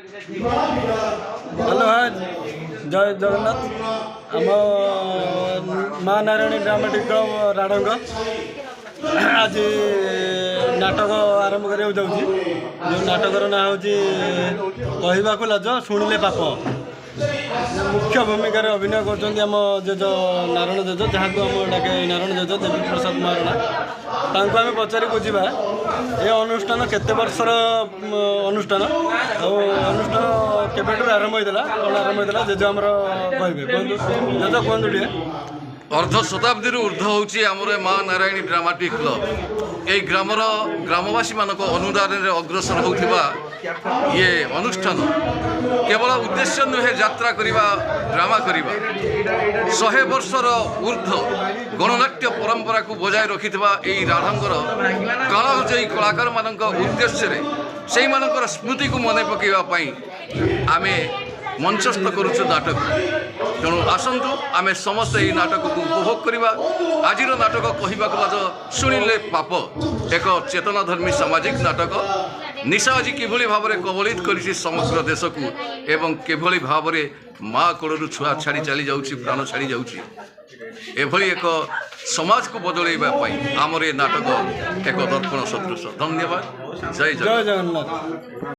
Hello hi जय जगन्नाथ आम माँ नारायणी ड्रामेटिक क्लब राढ़ंग आज नाटक आरंभ करा जाऊँगी जो नाटकर ना हूँ कहवाक लाज शुणिले पाप मुख्य भूमिकार अभिनय करम जेज नारायण जेज जहाँ को आम डाके नारायण जेज देवी प्रसाद महारणा तांको आम पचारि बुझा ये अनुष्ठान केते वर्षर अनुष्ठान अनुष्ठान केबेठू आरंभ होता कौन आरंभ होता जेज आमर कहे कहतु जेज कहतु टे अर्ध शताब्दी ऊर्ध होमर माँ नारायणी ड्रामाटिक क्लब ये ग्रामर ग्रामवासी मान अनुदान अग्रसर होता ये अनुष्ठान केवल उद्देश्य नुहे यात्रा करवा ड्रामा करवा 100 वर्षर ऊर्ध गणनाट्य परंपरा को बजाय रखि राढ़ंगर कालजयी कलाकार मान उद्देश्य से मानकर स्मृति को मन पकड़ापी आम मंचस्थ करुचु नाटक तेणु आसतु आम समस्त ये नाटक को उपभोग करवा आज नाटक कहवाक शुणिले पाप एक चेतनाधर्मी सामाजिक नाटक निशा आज किभली भाव में कबलित कर समग्र देश को एवं किभली भाव में माँ कोड़ू छुआ छाड़ी चली जाऊँगी प्राण छाड़ी जाऊँगी एभली एक समाज को बदलवाई आमर ये नाटक एक दर्पण सदृश। धन्यवाद। जय जगन्नाथ।